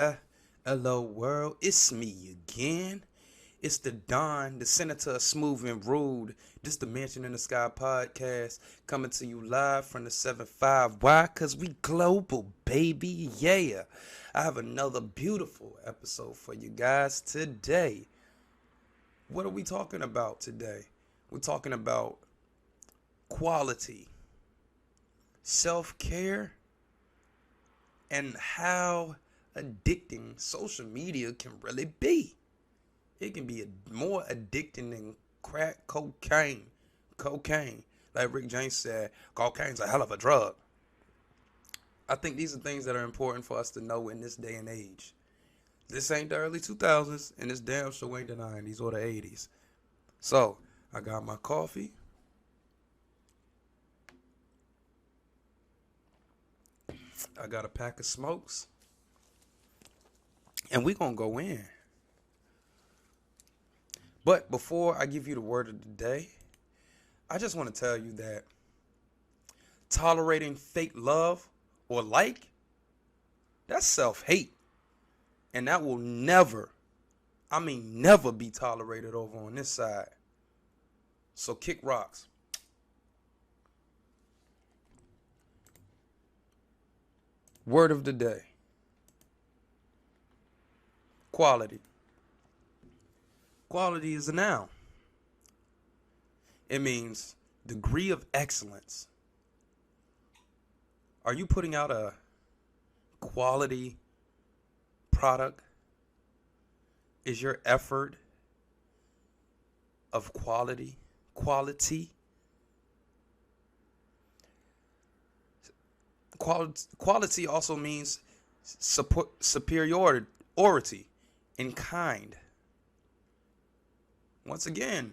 Uh, Hello world, it's me again. It's the Don, the Senator of Smooth and Rude. This the Mansion in the Sky podcast coming to you live from the 7-5. Why? Cause we global, baby. Yeah. I have another beautiful episode for you guys today. What are we talking about today? We're talking about quality, self-care, and how addicting social media can really be. It can be more addicting than crack cocaine. Cocaine. Like Rick James said, cocaine's a hell of a drug. I think these are things that are important for us to know in this day and age. This ain't the early 2000s, and this damn sure ain't the 90s or the 80s. So, I got my coffee. I got a pack of smokes. And we gonna go in. But before I give you the word of the day, I just want to tell you that tolerating fake love or that's self-hate. And that will never, never be tolerated over on this side. So kick rocks. Word of the day. Quality. Quality is a noun. It means degree of excellence. Are you putting out a quality product? Is your effort of quality? Quality also means superiority in kind. Once again,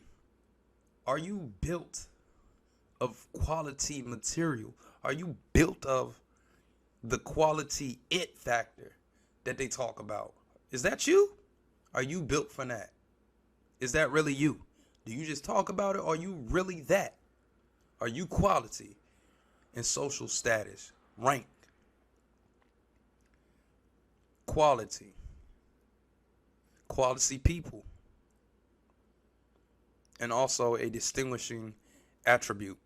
are you built of quality material? Are you built of the quality it factor that they talk about? Is that you? Are you built for that? Is that really you? Do you just talk about it? Or are you really that? Are you quality in social status, rank? Quality people, and also a distinguishing attribute,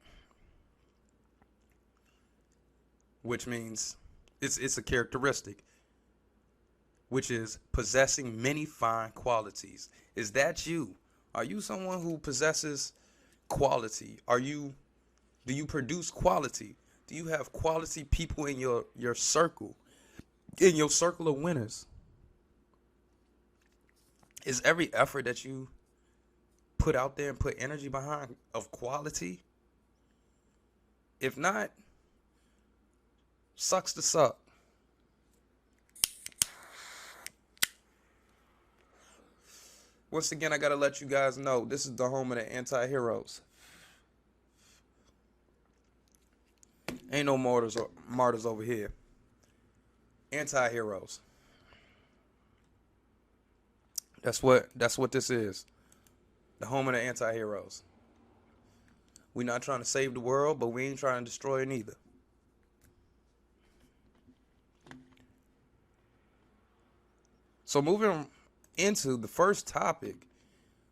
which means it's a characteristic, which is possessing many fine qualities. Is that you? Are you someone who possesses quality? Do you produce quality? Do you have quality people in your circle, in your circle of winners? Is every effort that you put out there and put energy behind of quality? If not, sucks to suck. Once again, I gotta let you guys know, this is the home of the anti-heroes. Ain't no martyrs over here. Anti-heroes. That's what this is. The home of the anti-heroes. We're not trying to save the world, but we ain't trying to destroy it either. So moving into the first topic,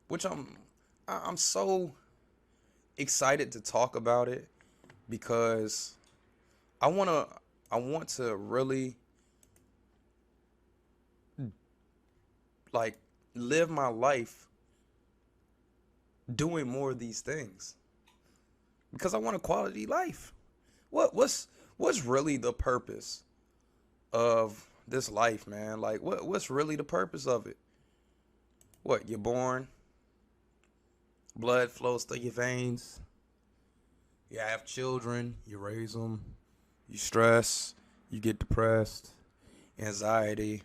which I'm so excited to talk about it, because I want to really live my life doing more of these things, because I want a quality life. What's really the purpose of this life, man? Like what's really the purpose of it? What, you're born, blood flows through your veins, you have children, you raise them, you stress, you get depressed, anxiety,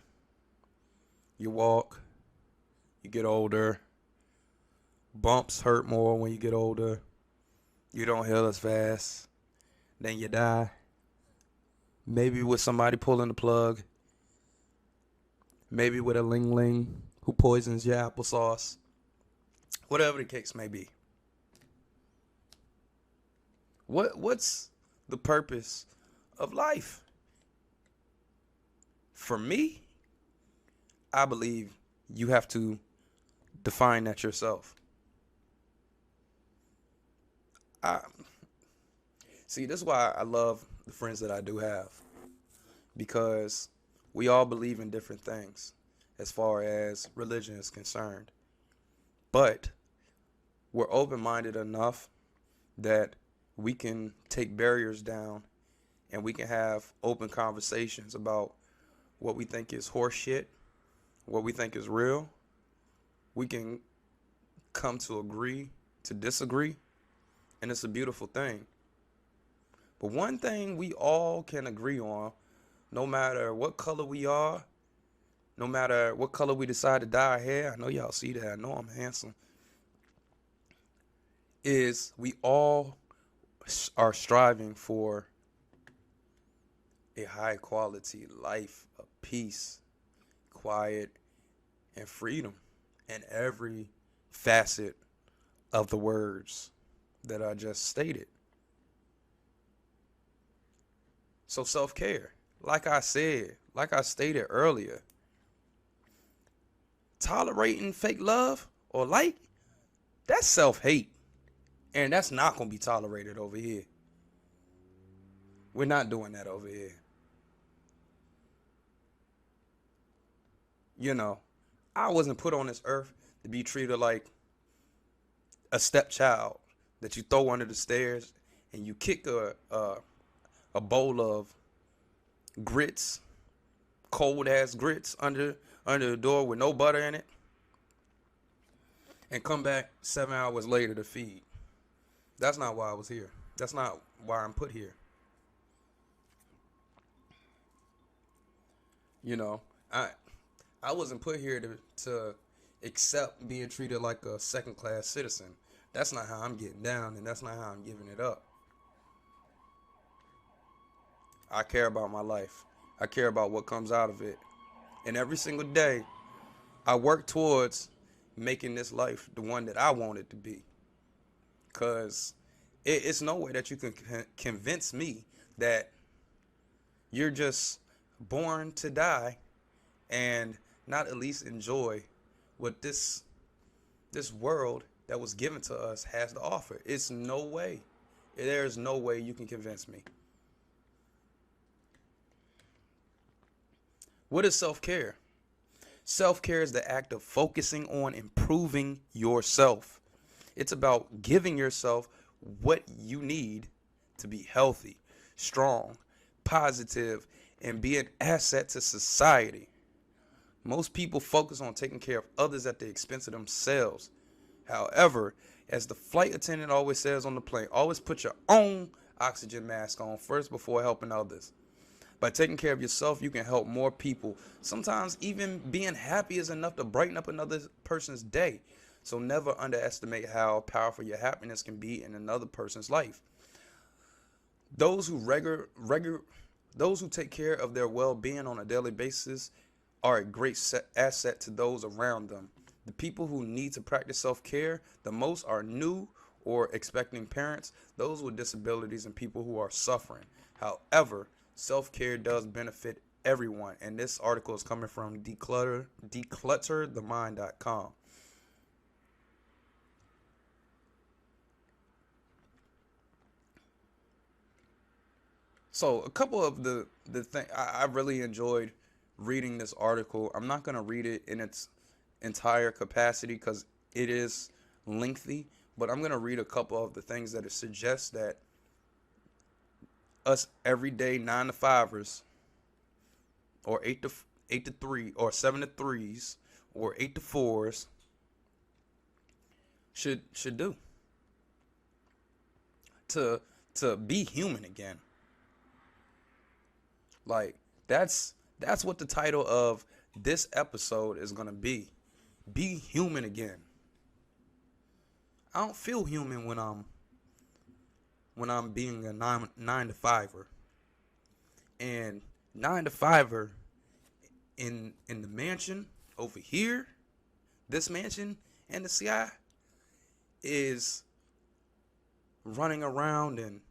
you walk, you get older, bumps hurt more when you get older, you don't heal as fast, then you die, maybe with somebody pulling the plug, maybe with a ling who poisons your applesauce, whatever the case may be. What's the purpose of life? For me, I believe you have to define that yourself. I see, this is why I love the friends that I do have, because we all believe in different things as far as religion is concerned. But we're open-minded enough that we can take barriers down and we can have open conversations about what we think is horse shit, what we think is real. We can come to agree to disagree, and it's a beautiful thing. But one thing we all can agree on, no matter what color we are, no matter what color we decide to dye our hair, I know y'all see that, I know I'm handsome, is we all are striving for a high quality life of peace, quiet, and freedom in every facet of the words that I just stated. So self-care, like I stated earlier, tolerating fake love or like, that's self-hate. And that's not going to be tolerated over here. We're not doing that over here. You know, I wasn't put on this earth to be treated like a stepchild that you throw under the stairs and you kick a bowl of grits, cold ass grits under the door with no butter in it, and come back 7 hours later to feed. That's not why I was here. That's not why I'm put here. You know, I wasn't put here to accept being treated like a second class citizen. That's not how I'm getting down, and that's not how I'm giving it up. I care about my life. I care about what comes out of it. And every single day, I work towards making this life the one that I want it to be. Because it's no way that you can convince me that you're just born to die and not at least enjoy what this world that was given to us has to offer. It's no way. There's no way you can convince me. What is self-care? Self-care is the act of focusing on improving yourself. It's about giving yourself what you need to be healthy, strong, positive, and be an asset to society. Most people focus on taking care of others at the expense of themselves. However, as the flight attendant always says on the plane, always put your own oxygen mask on first before helping others. By taking care of yourself, you can help more people. Sometimes even being happy is enough to brighten up another person's day. So never underestimate how powerful your happiness can be in another person's life. Those who those who take care of their well-being on a daily basis are a great asset to those around them. The people who need to practice self-care the most are new or expecting parents, those with disabilities, and people who are suffering. However, self-care does benefit everyone, and this article is coming from declutterthemind.com. So a couple of the thing I really enjoyed reading this article. I'm not going to read it in its entire capacity because it is lengthy, but I'm going to read a couple of the things that it suggests that us everyday 9 to 5ers or 8 to 3 or 7 to 3s or 8 to 4s should do to be human again. Like that's what the title of this episode is going to be. Be human again. I don't feel human when I'm being a 9 to 5er. And 9 to 5er in the mansion over here, this mansion and the sky is running around and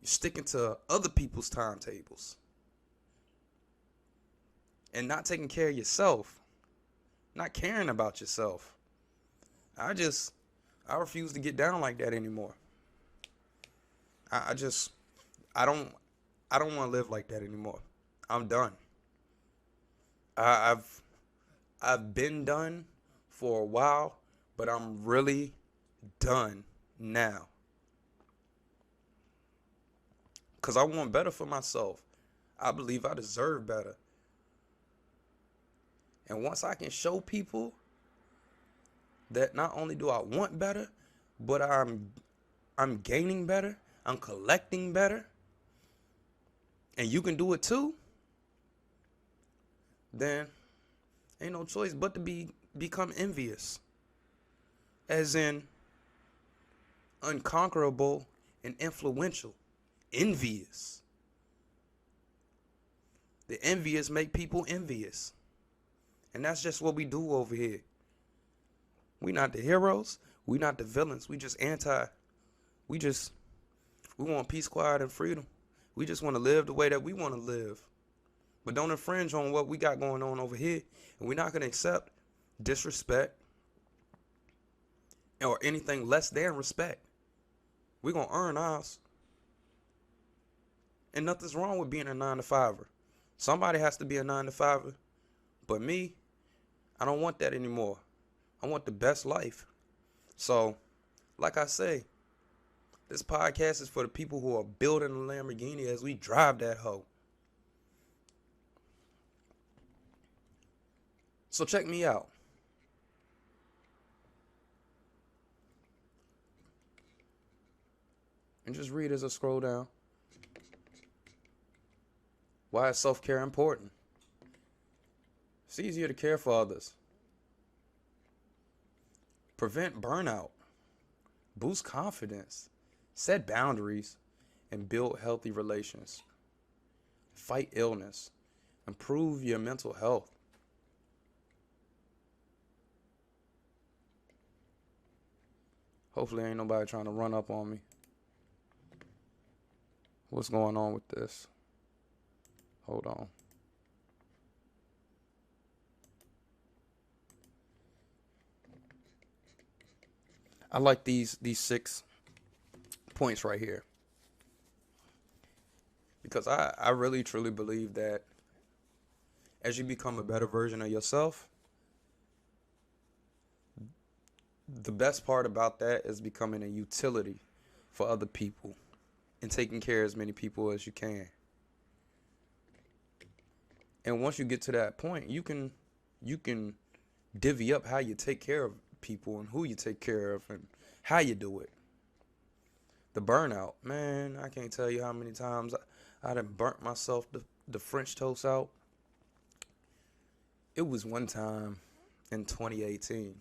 sticking to other people's timetables. and not taking care of yourself, not caring about yourself. I refuse to get down like that anymore. I just, I don't, I don't want to live like that anymore. I'm done. I've been done for a while, but I'm really done now. Because I want better for myself. I believe I deserve better. And once I can show people that not only do I want better, but I'm gaining better, I'm collecting better, and you can do it too, then ain't no choice but to become envious. As in unconquerable and influential. Envious. The envious make people envious. And that's just what we do over here. We not the heroes. We not the villains. We just we want peace, quiet, and freedom. We just want to live the way that we want to live. But don't infringe on what we got going on over here. And we're not going to accept disrespect or anything less than respect. We're going to earn ours. And nothing's wrong with being a 9-to-5er. Somebody has to be a 9-to-5er. But me, I don't want that anymore. I want the best life. So, like I say, this podcast is for the people who are building a Lamborghini as we drive that hoe. So check me out. And just read as I scroll down. Why is self-care important? It's easier to care for others. Prevent burnout. Boost confidence. Set boundaries. And build healthy relations. Fight illness. Improve your mental health. Hopefully ain't nobody trying to run up on me. What's going on with this? Hold on. I like these 6 points right here. Because I really truly believe that as you become a better version of yourself, the best part about that is becoming a utility for other people and taking care of as many people as you can. And once you get to that point, you can divvy up how you take care of people and who you take care of and how you do it. The burnout, man, I can't tell you how many times I done burnt myself the French toast out. It was one time in 2018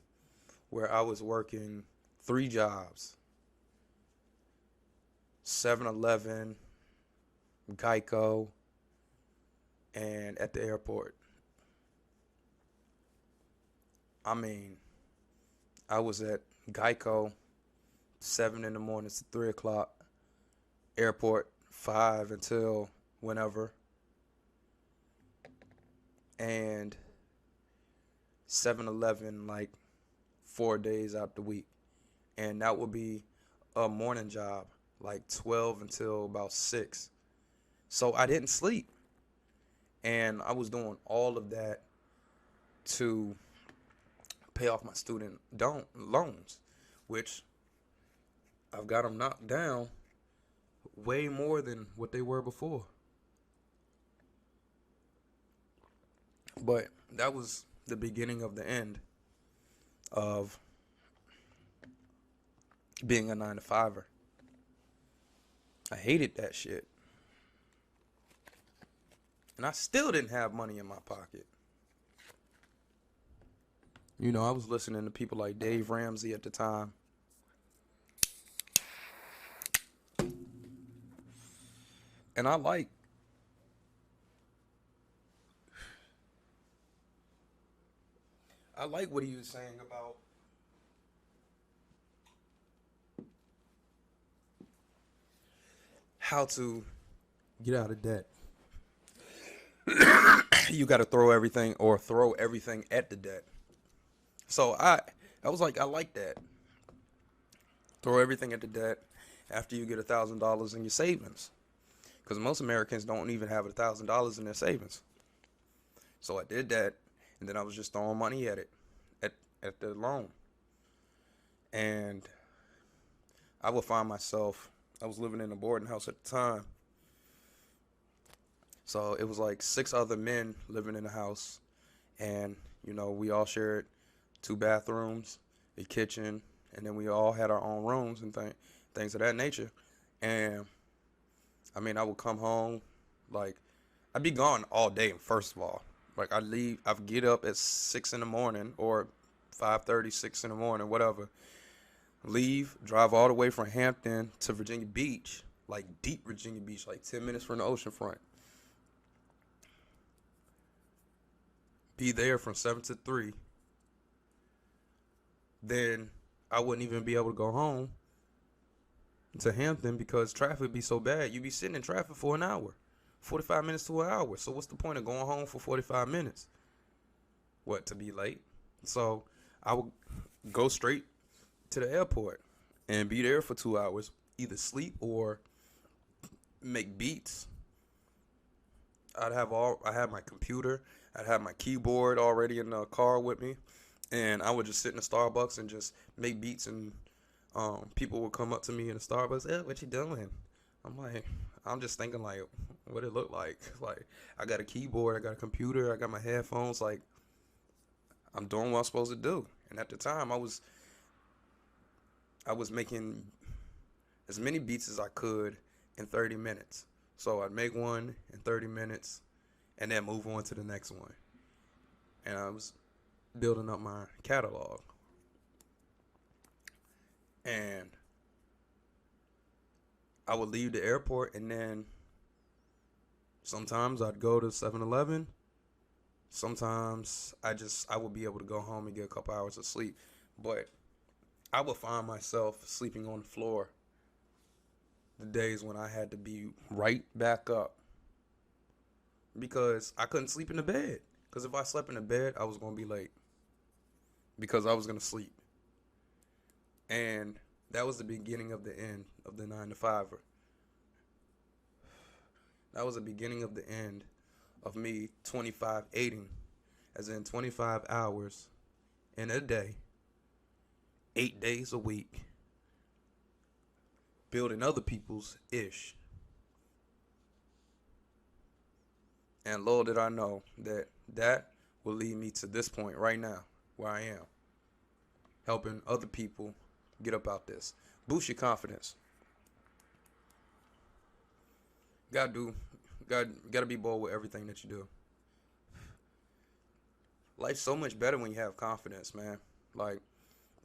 where I was working 3 jobs. 7-Eleven, Geico, and at the airport. I mean, I was at Geico 7 in the morning to 3 o'clock. Airport 5 until whenever. And 7-Eleven like 4 days out the week. And that would be a morning job, like 12 until about 6. So I didn't sleep. And I was doing all of that to pay off my student loans, which I've got them knocked down way more than what they were before. But that was the beginning of the end of being a 9-to-5er. I hated that shit. And I still didn't have money in my pocket. You know, I was listening to people like Dave Ramsey at the time. And I like what he was saying about how to get out of debt. you got to throw everything at the debt. So I was like, I like that. Throw everything at the debt after you get $1,000 in your savings, because most Americans don't even have $1,000 in their savings. So I did that, and then I was just throwing money at it, at at the loan, and I would find myself. I was living in a boarding house at the time, so it was like six other men living in the house, and we all shared two bathrooms, a kitchen, and then we all had our own rooms and things of that nature. And I mean, I would come home, like, I'd be gone all day. First of all, like, I'd get up at 6 in the morning, or 5:30, 6 in the morning, whatever. Leave, drive all the way from Hampton to Virginia Beach, like deep Virginia Beach, like 10 minutes from the ocean front. Be there from 7 to 3. Then I wouldn't even be able to go home to Hampton because traffic would be so bad. You'd be sitting in traffic for an hour, 45 minutes to an hour. So what's the point of going home for 45 minutes? What, to be late? So I would go straight to the airport and be there for 2 hours, either sleep or make beats. I had my computer, I'd have my keyboard already in the car with me, and I would just sit in the Starbucks and just make beats, and people would come up to me in the Starbucks, what you doing? I'm just thinking, like, what it look like. Like, I got a keyboard, I got a computer, I got my headphones, like, I'm doing what I'm supposed to do. And at the time, I was making as many beats as I could in 30 minutes. So I'd make one in 30 minutes and then move on to the next one. And I was building up my catalog. And I would leave the airport, and then sometimes I'd go to 7-Eleven. Sometimes I would be able to go home and get a couple hours of sleep. But I would find myself sleeping on the floor the days when I had to be right back up, because I couldn't sleep in the bed. Because if I slept in the bed, I was going to be late because I was going to sleep. And that was the beginning of the end of the 9-to-5er. That was the beginning of the end of me 25-8ing, as in 25 hours in a day, 8 days a week, building other people's ish. And little did I know that will lead me to this point right now, where I am, helping other people get up out this. Boost your confidence. Gotta be bold with everything that you do. Life's so much better when you have confidence, man. Like,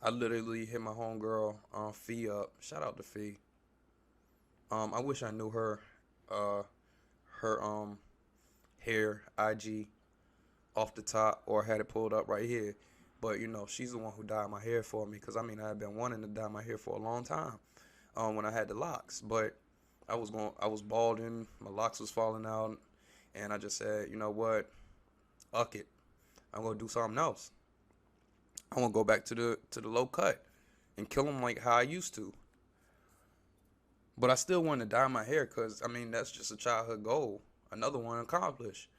I literally hit my homegirl Fee up. Shout out to Fee. I wish I knew her hair IG off the top, or had it pulled up right here. But she's the one who dyed my hair for me, because I had been wanting to dye my hair for a long time when I had the locks. But I was balding, my locks was falling out, and I just said, you know what, fuck it, I'm gonna do something else. I want to go back to the low cut and kill them like how I used to. But I still wanted to dye my hair, because that's just a childhood goal, another one accomplished.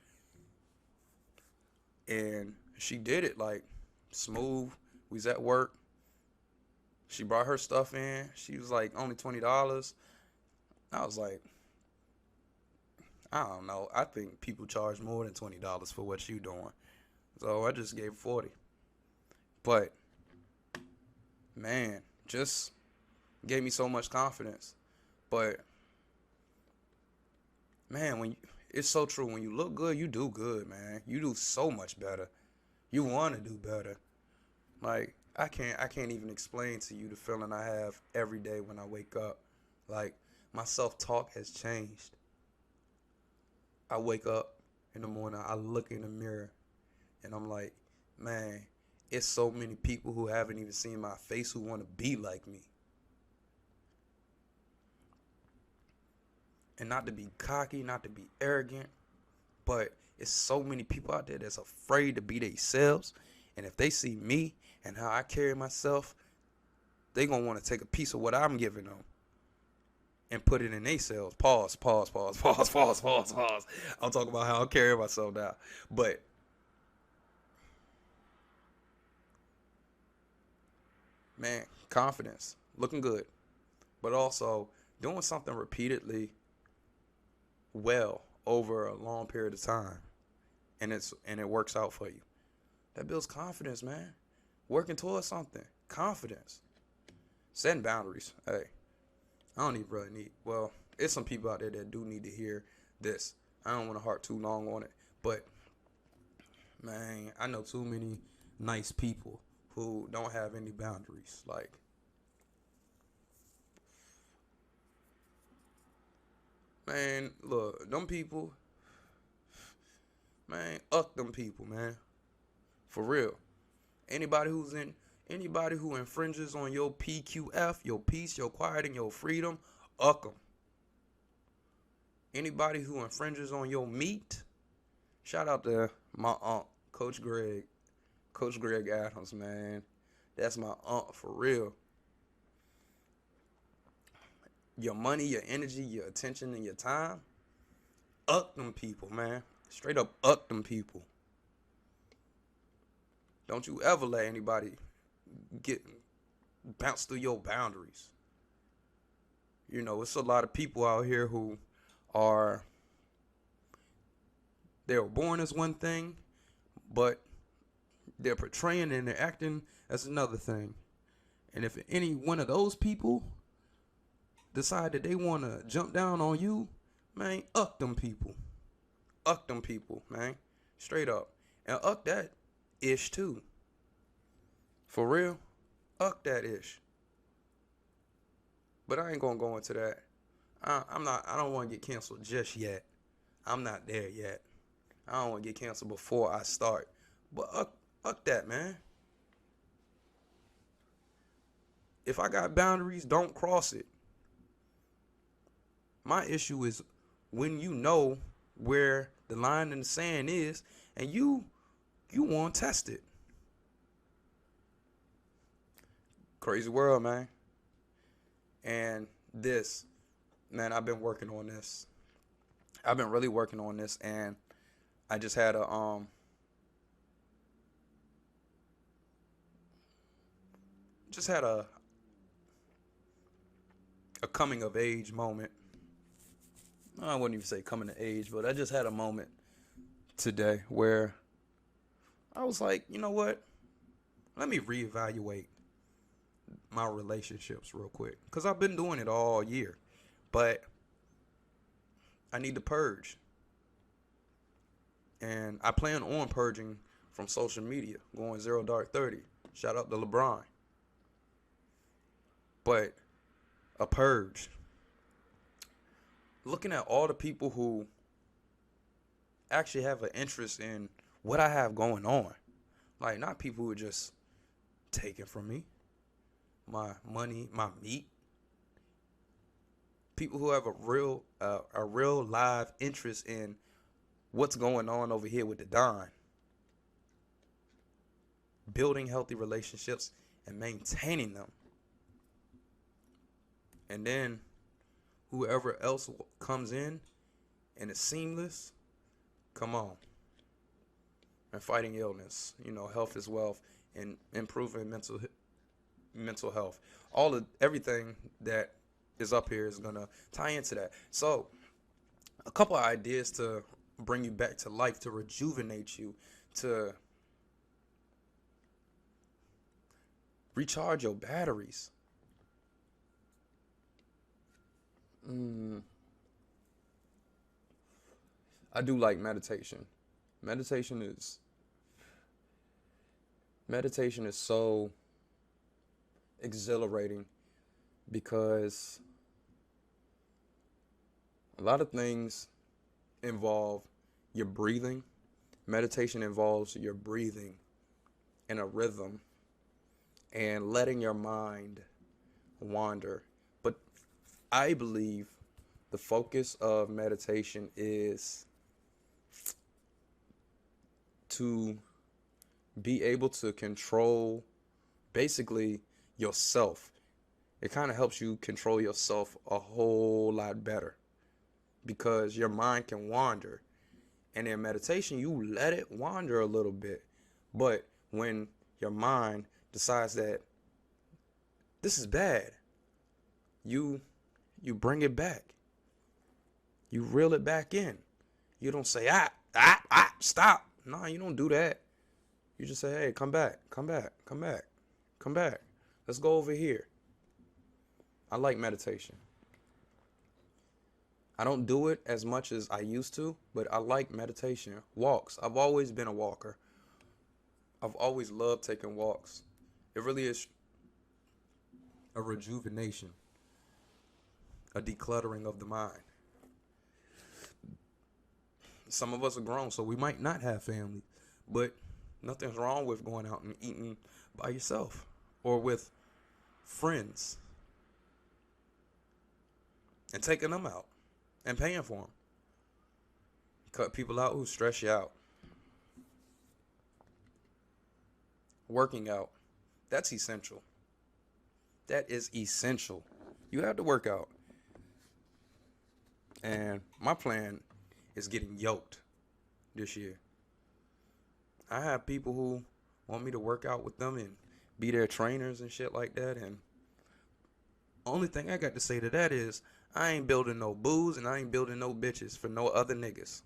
And she did it, like, smooth. We was at work. She brought her stuff in. She was like, only $20. I was like, I don't know. I think people charge more than $20 for what you doing. So I just gave 40. But man, just gave me so much confidence. But man, it's so true. When you look good, you do good, man. You do so much better. You want to do better. Like, I can't even explain to you the feeling I have every day when I wake up. Like, my self-talk has changed. I wake up in the morning, I look in the mirror, and I'm like, man, it's so many people who haven't even seen my face who want to be like me. And not to be cocky, not to be arrogant, but It's so many people out there that's afraid to be themselves. And if they see me and how I carry myself, they gonna want to take a piece of what I'm giving them and put it in themselves. Pause, pause, pause, pause, pause, pause, pause. I'm talking about how I carry myself now. But man, confidence, looking good, but also doing something repeatedly well over a long period of time, and it works out for you. That builds confidence, man. Working towards something, confidence, setting boundaries. Hey, I don't even really need. Well, there's some people out there that do need to hear this. I don't want to harp too long on it, but man, I know too many nice people who don't have any boundaries. Like, man, look, them people, man, up them people, man. For real. Anybody who's in Anybody who infringes on your PQF, your peace, your quiet, and your freedom, uck them. Anybody who infringes on your meat, shout out to my aunt, Coach Greg. Coach Greg Adams, man. That's my aunt for real. Your money, your energy, your attention, and your time, uck them people, man. Straight up uck them people. Don't you ever let anybody get bounce through your boundaries. You know, it's a lot of people out here who are, they were born as one thing, but they're portraying and they're acting as another thing. And if any one of those people decide that they want to jump down on you, man, uck them people. Uck them people, man. Straight up. And uck that ish too. For real. Uck that ish. But I ain't going to go into that. I don't want to get canceled just yet. I'm not there yet. I don't want to get canceled before I start. But uck that, man. If I got boundaries, don't cross it. My issue is when you know where the line in the sand is and you want to test it. Crazy world, man. And this, man, I've been working on this. I've been really working on this, and I just had a coming of age moment. I wouldn't even say coming of age, but I just had a moment today where I was like, you know what? Let me reevaluate my relationships real quick, because I've been doing it all year, but I need to purge, and I plan on purging from social media, going 0 dark 30. Shout out to LeBron. But a purge, looking at all the people who actually have an interest in what I have going on, like not people who are just taking from me my money, my meat. People who have a real live interest in what's going on over here with the Don. Building healthy relationships and maintaining them. And then whoever else comes in and it's seamless, come on. And fighting illness, health is wealth, and improving mental health. Everything that is up here is gonna tie into that. So a couple of ideas to bring you back to life, to rejuvenate you, to recharge your batteries. I do like meditation. Meditation is so exhilarating because a lot of things involve your breathing. Meditation involves your breathing in a rhythm and letting your mind wander. But I believe the focus of meditation is to be able to control basically yourself. It kind of helps you control yourself a whole lot better because your mind can wander. And in meditation, you let it wander a little bit. But when your mind decides that this is bad, you bring it back. You reel it back in. You don't say, stop. No, you don't do that. You just say, hey, come back. Let's go over here. I like meditation. I don't do it as much as I used to, but I like meditation. Walks. I've always been a walker. I've always loved taking walks. It really is a rejuvenation, a decluttering of the mind. Some of us are grown, so we might not have family, but nothing's wrong with going out and eating by yourself or with friends and taking them out and paying for them. Cut people out who stress you out. Working out. That's essential. That is essential. You have to work out. And my plan is getting yoked this year. I have people who want me to work out with them and be their trainers and shit like that. And only thing I got to say to that is I ain't building no booze and I ain't building no bitches for no other niggas.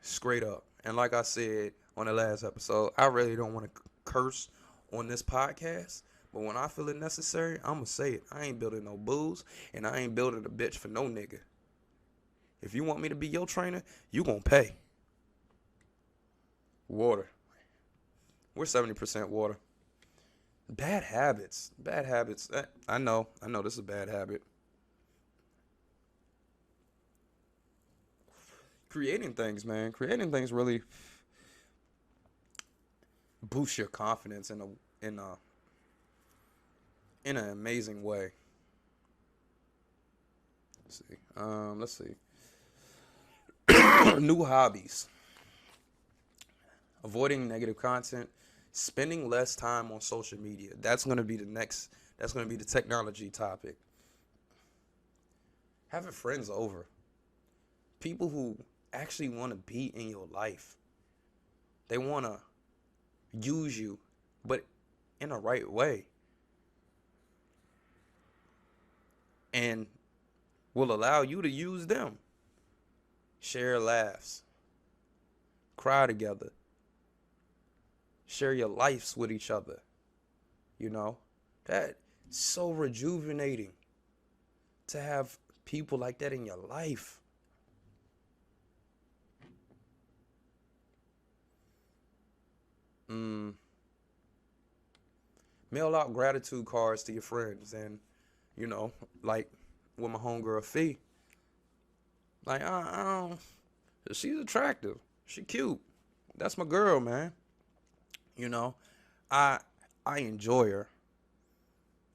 Straight up. And like I said on the last episode, I really don't want to curse on this podcast. But when I feel it necessary, I'm going to say it. I ain't building no booze and I ain't building a bitch for no nigga. If you want me to be your trainer, you going to pay. Water. We're 70% water. Bad habits. I know this is a bad habit. Creating things, man. Creating things really boosts your confidence in an amazing way. Let's see. New hobbies. Avoiding negative content. Spending less time on social media. That's going to be the technology topic. Having friends over. People who actually want to be in your life. They want to use you, but in a right way. And will allow you to use them. Share laughs. Cry together. Share your lives with each other. You know, that's so rejuvenating to have people like that in your life. Mail out gratitude cards to your friends, and you know, like with my homegirl Fee. Like, I don't. She's attractive. She cute. That's my girl, man. You know, I enjoy her,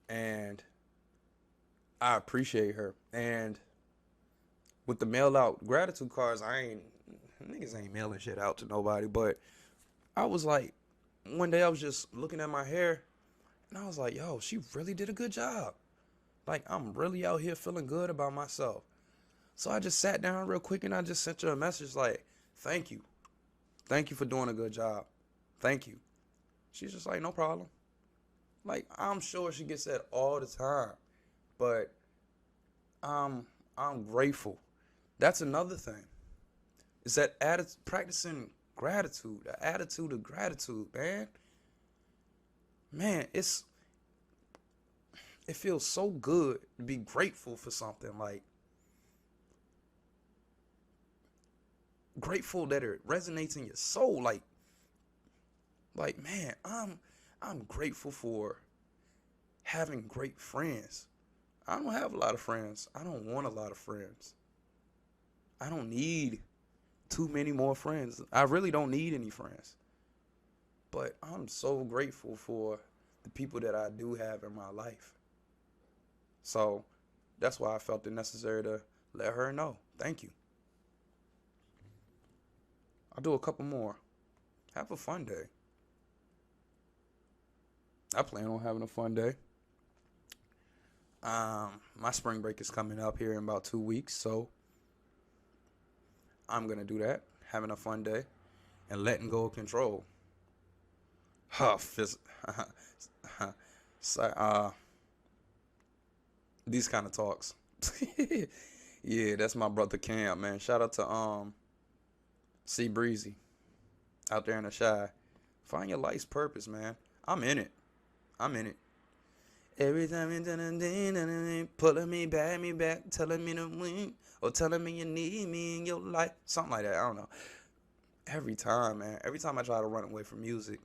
and I appreciate her. And with the mail out gratitude cards, niggas ain't mailing shit out to nobody. But I was like, one day I was just looking at my hair, and I was like, yo, she really did a good job. Like, I'm really out here feeling good about myself. So I just sat down real quick and I just sent her a message like, thank you. Thank you for doing a good job. Thank you. She's just like, no problem. Like, I'm sure she gets that all the time. But I'm grateful. That's another thing. Is that practicing gratitude, the attitude of gratitude, man. Man, it feels so good to be grateful for something. Like, grateful that it resonates in your soul. Like man, I'm grateful for having great friends. I don't have a lot of friends. I don't want a lot of friends. I don't need too many more friends. I really don't need any friends. But I'm so grateful for the people that I do have in my life. So that's why I felt it necessary to let her know. Thank you. I'll do a couple more. Have a fun day. I plan on having a fun day. My spring break is coming up here in about 2 weeks, so I'm gonna do that. Having a fun day and letting go of control. Huh, so, these kind of talks. Yeah, that's my brother Cam, man. Shout out to C Breezy out there in the shy. Find your life's purpose, man. I'm in it. I'm in it. Every time you're pulling me back, telling me to win, or telling me you need me in your life, something like that. I don't know. Every time, man. Every time I try to run away from music,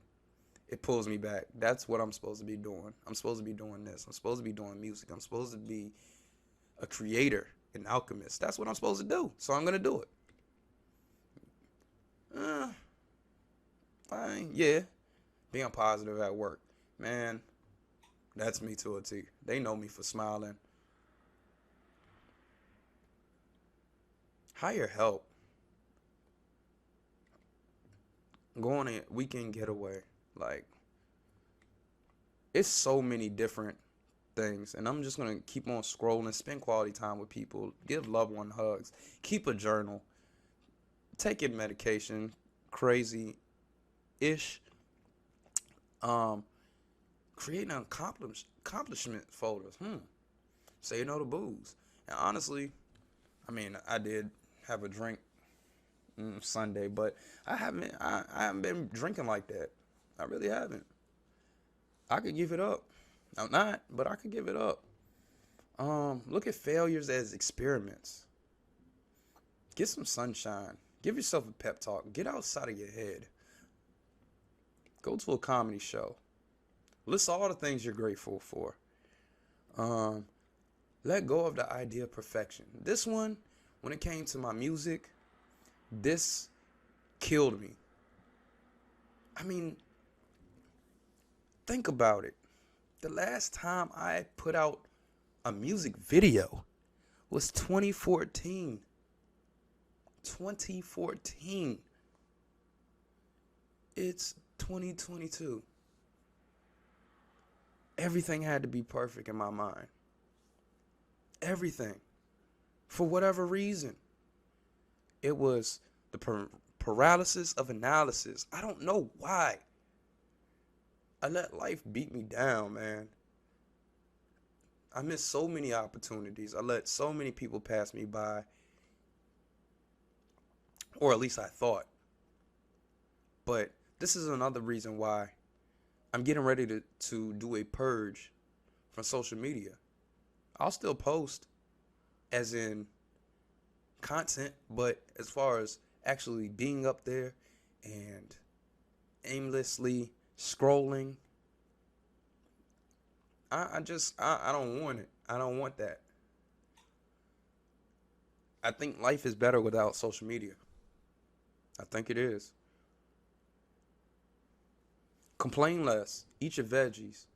it pulls me back. That's what I'm supposed to be doing. I'm supposed to be doing this. I'm supposed to be doing music. I'm supposed to be a creator, an alchemist. That's what I'm supposed to do. So I'm gonna do it. Yeah, being positive at work, man. That's me to a T. They know me for smiling. Hire help. Go on a weekend getaway. Like, it's so many different things. And I'm just going to keep on scrolling, spend quality time with people, give loved one hugs, keep a journal, take your medication, crazy ish. Creating accomplishment folders. Say no to booze. And honestly, I mean, I did have a drink Sunday, but I haven't been drinking like that. I really haven't. I could give it up. I'm not, but I could give it up. Look at failures as experiments. Get some sunshine. Give yourself a pep talk. Get outside of your head. Go to a comedy show. List all the things you're grateful for. Let go of the idea of perfection. This one, when it came to my music, this killed me. I mean, think about it. The last time I put out a music video was 2014. 2014. It's 2022. Everything had to be perfect in my mind. Everything. For whatever reason. It was the paralysis of analysis. I don't know why. I let life beat me down, man. I missed so many opportunities. I let so many people pass me by. Or at least I thought. But this is another reason why I'm getting ready to do a purge from social media. I'll still post as in content, but as far as actually being up there and aimlessly scrolling, I don't want it. I don't want that. I think life is better without social media. I think it is. Complain less. Eat your veggies.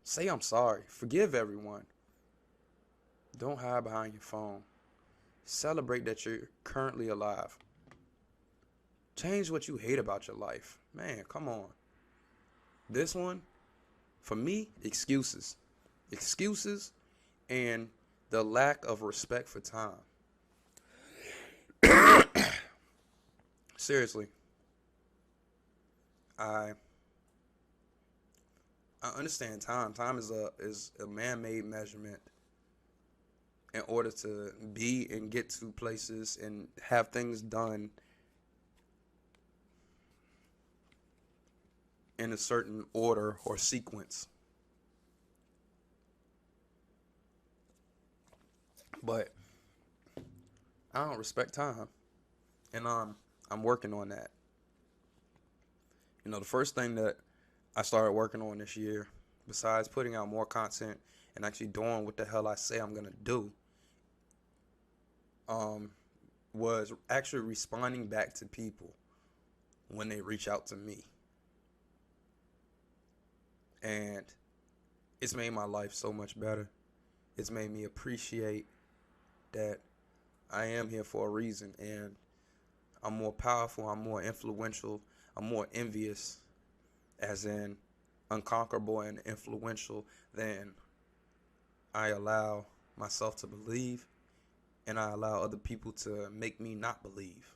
Say I'm sorry. Forgive everyone. Don't hide behind your phone. Celebrate that you're currently alive. Change what you hate about your life. Man, come on. This one, for me, excuses. Excuses and the lack of respect for time. Seriously. I understand time. Time is a man-made measurement in order to be and get to places and have things done in a certain order or sequence. But I don't respect time, and I'm working on that. You know, the first thing that I started working on this year, besides putting out more content and actually doing what the hell I say I'm gonna do, was actually responding back to people when they reach out to me. And it's made my life so much better. It's made me appreciate that I am here for a reason. And I'm more powerful, I'm more influential, I'm more envious, as in unconquerable and influential, than I allow myself to believe, and I allow other people to make me not believe.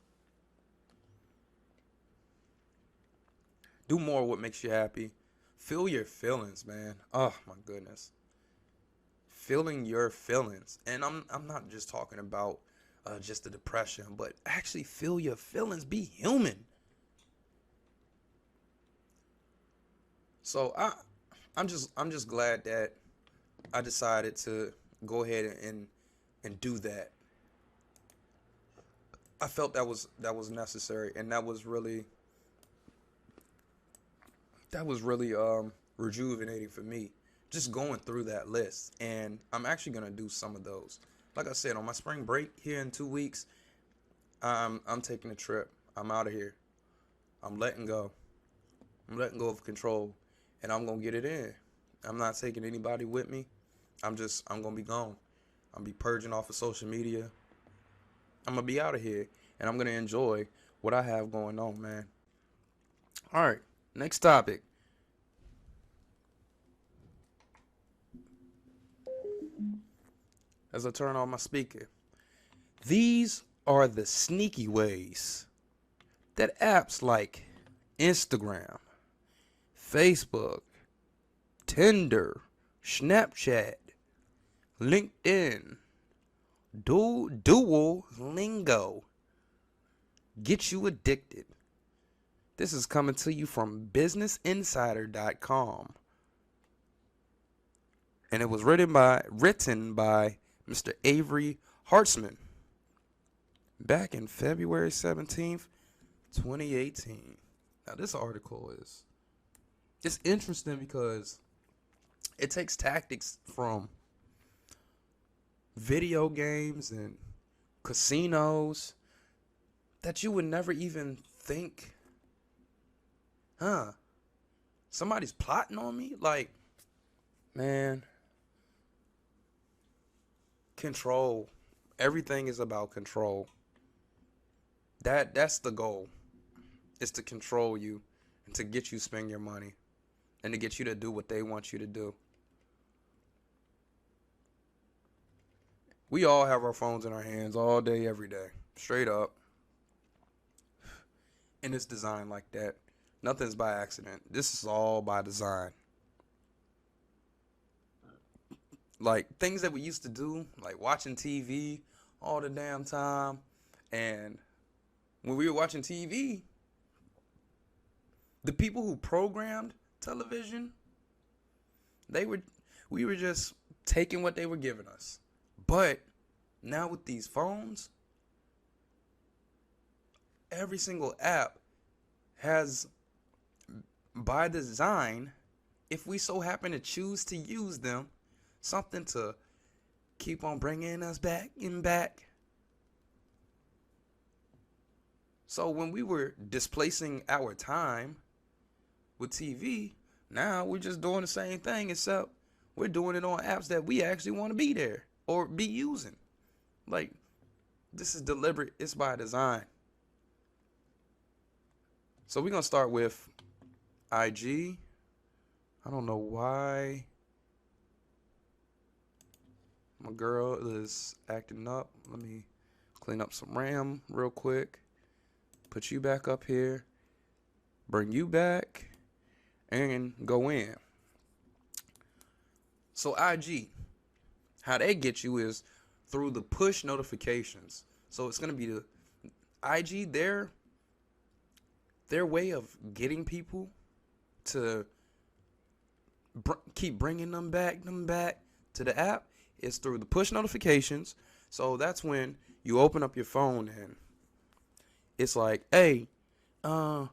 Do more what makes you happy. Feel your feelings, man. Oh my goodness. Feeling your feelings. And I'm not just talking about just the depression, but actually feel your feelings. Be human. So I'm just glad that I decided to go ahead and do that. I felt that was necessary, and that was really rejuvenating for me, just going through that list. And I'm actually gonna do some of those. Like I said, on my spring break here in 2 weeks, I'm taking a trip. I'm out of here. I'm letting go. I'm letting go of control, and I'm gonna get it in. I'm not taking anybody with me. I'm gonna be gone. I'm gonna be purging off of social media. I'm gonna be out of here, and I'm gonna enjoy what I have going on, man. All right, next topic. As I turn on my speaker, these are the sneaky ways that apps like Instagram, Facebook, Tinder, Snapchat, LinkedIn, Duolingo get you addicted. This is coming to you from businessinsider.com. And it was written by Mr. Avery Hartzman back in February 17th, 2018. Now this article it's interesting because it takes tactics from video games and casinos that you would never even think, somebody's plotting on me. Like, man, control. Everything is about control. That's the goal. Is to control you and to get you spend your money and to get you to do what they want you to do. We all have our phones in our hands all day, every day. Straight up. And it's designed like that. Nothing's by accident. This is all by design. Like things that we used to do, like watching TV all the damn time. And when we were watching TV, the people who programmed television, we were just taking what they were giving us. But now with these phones, every single app has, by design, if we so happen to choose to use them, something to keep on bringing us back and back. So when we were displacing our time with TV, now we're just doing the same thing, except we're doing it on apps that we actually want to be there or be using. Like, this is deliberate. It's by design. So we're going to start with IG. I don't know why my girl is acting up. Let me clean up some RAM real quick. Put you back up here. Bring you back. And go in. So IG, how they get you is through the push notifications. So it's going to be the IG, their way of getting people to keep bringing them back to the app is through the push notifications. So that's when you open up your phone and it's like, hey, Don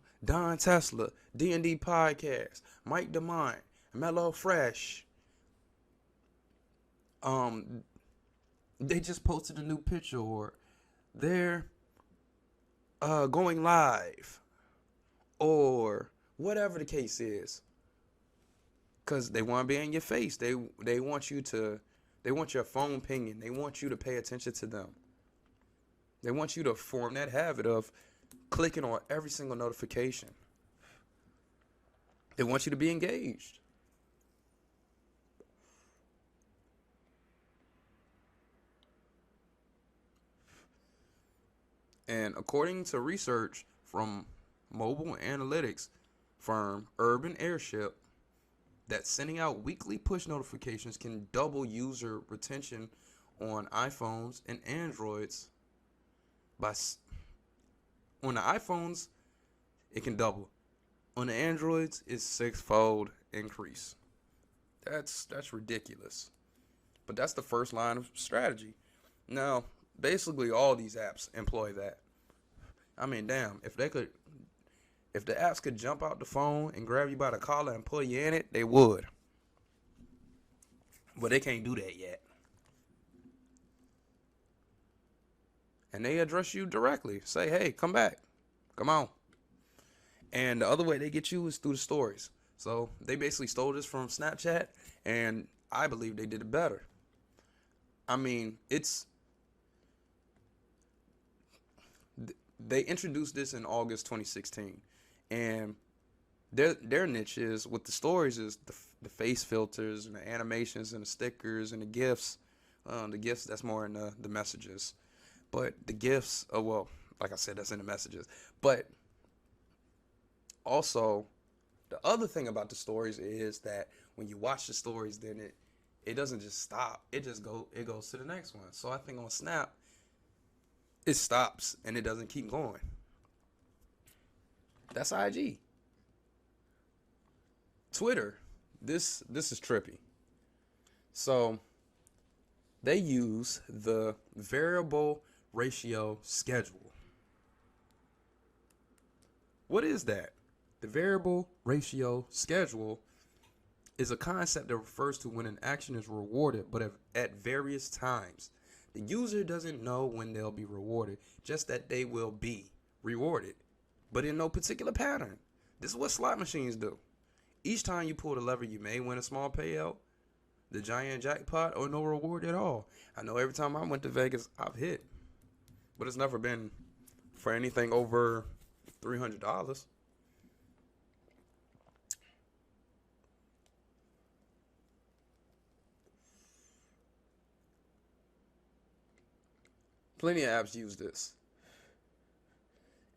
Tesla, D&D Podcast, Mike DeMont, Mellow Fresh. They just posted a new picture, or they're going live, or whatever the case is. Cause they want to be in your face. They want your phone pinging. They want you to pay attention to them. They want you to form that habit of clicking on every single notification. They want you to be engaged. And according to research from mobile analytics firm Urban Airship, that sending out weekly push notifications can double user retention on iPhones and Androids. On the iPhones, it can double. On the Androids, it's six-fold increase. That's ridiculous. But that's the first line of strategy. Now, basically all these apps employ that. I mean, damn, if the apps could jump out the phone and grab you by the collar and pull you in it, they would. But they can't do that yet. And they address you directly. Say, hey, come back. Come on. And the other way they get you is through the stories. So they basically stole this from Snapchat, and I believe they did it better. I mean, they introduced this in August 2016, and their niche is with the stories is the face filters and the animations and the stickers and the GIFs. The GIFs, that's more in the messages, but the GIFs, well, like I said, that's in the messages. But also, the other thing about the stories is that when you watch the stories, then it doesn't just stop. It goes to the next one. So I think on Snap, it stops and it doesn't keep going. That's IG. Twitter, this is trippy. So they use the variable ratio schedule. What is that? The variable ratio schedule is a concept that refers to when an action is rewarded, but at various times. The user doesn't know when they'll be rewarded, just that they will be rewarded, but in no particular pattern. This is what slot machines do. Each time you pull the lever, you may win a small payout, the giant jackpot, or no reward at all. I know every time I went to Vegas, I've hit, but it's never been for anything over $300. Plenty of apps use this.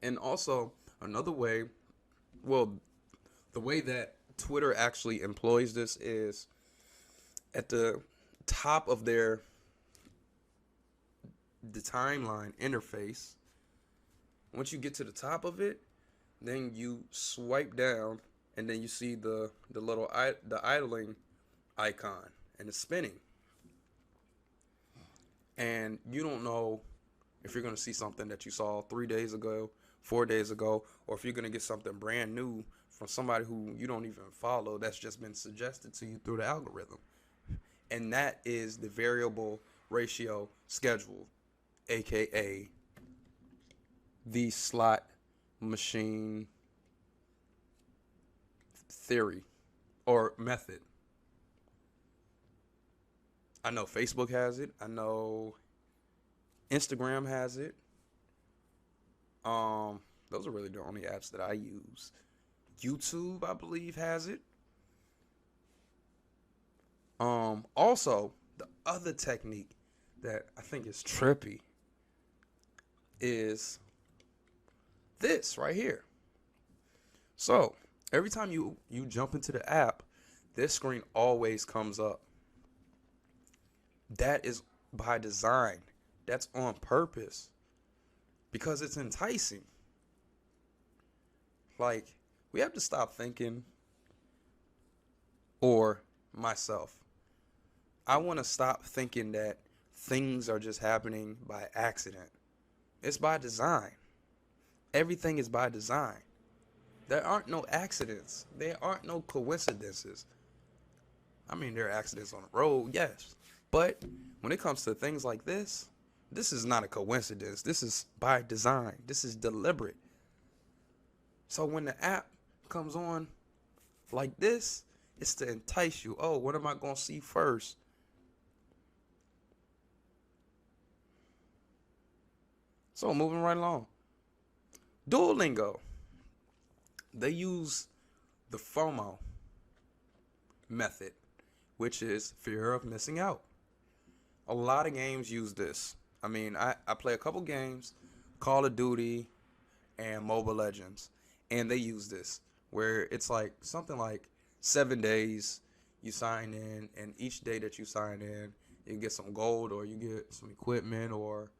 And also, another way, well, the way that Twitter actually employs this is at the top of the timeline interface. Once you get to the top of it, then you swipe down, and then you see the little the idling icon, and it's spinning. And you don't know if you're going to see something that you saw 3 days ago, 4 days ago, or if you're going to get something brand new from somebody who you don't even follow that's just been suggested to you through the algorithm. And that is the variable ratio schedule, aka the slot machine theory or method. I know Facebook has it. I know Instagram has it. Those are really the only apps that I use. YouTube, I believe, has it. Also, the other technique that I think is trippy is this right here. So every time you jump into the app, this screen always comes up. That is by design. That's on purpose. Because it's enticing. Like, we have to stop thinking, or myself, I want to stop thinking that things are just happening by accident. It's by design. Everything is by design. There aren't no accidents. There aren't no coincidences. I mean, there are accidents on the road, yes. But when it comes to things like this is not a coincidence. This is by design. This is deliberate. So when the app comes on like this, it's to entice you. Oh, what am I going to see first? So moving right along. Duolingo, they use the FOMO method, which is fear of missing out. A lot of games use this. I mean, I play a couple games, Call of Duty and Mobile Legends, and they use this where it's like something like 7 days you sign in, and each day that you sign in, you get some gold or you get some equipment or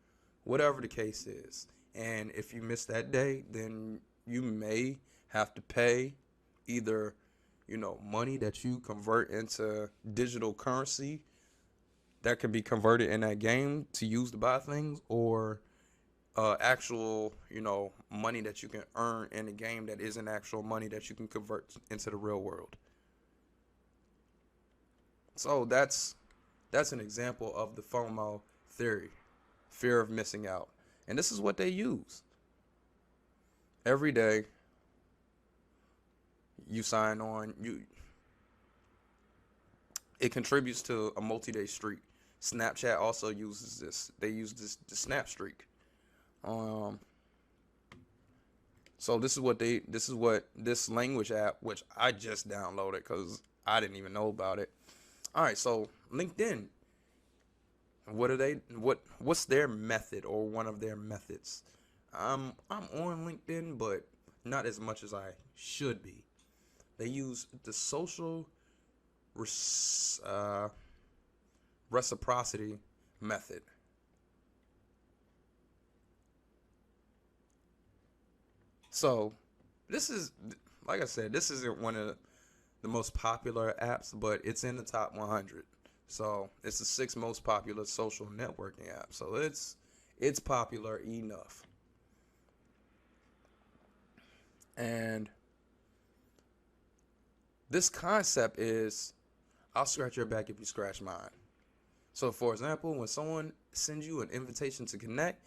whatever the case is. And if you miss that day, then you may have to pay either, money that you convert into digital currency that can be converted in that game to use to buy things, or actual, money that you can earn in a game that isn't actual money that you can convert into the real world. So that's an example of the FOMO theory, fear of missing out. And this is what they use. Every day you sign on, it contributes to a multi-day streak. Snapchat also uses this. They use the snap streak. So this is what this language app, which I just downloaded because I didn't even know about it. All right, so LinkedIn, what's their method, or one of their methods? I'm on LinkedIn, but not as much as I should be. They use the social reciprocity method. So this is, like I said, this isn't one of the most popular apps, but it's in the top 100. So it's the sixth most popular social networking app. So it's popular enough. And this concept is, I'll scratch your back if you scratch mine. So for example, when someone sends you an invitation to connect,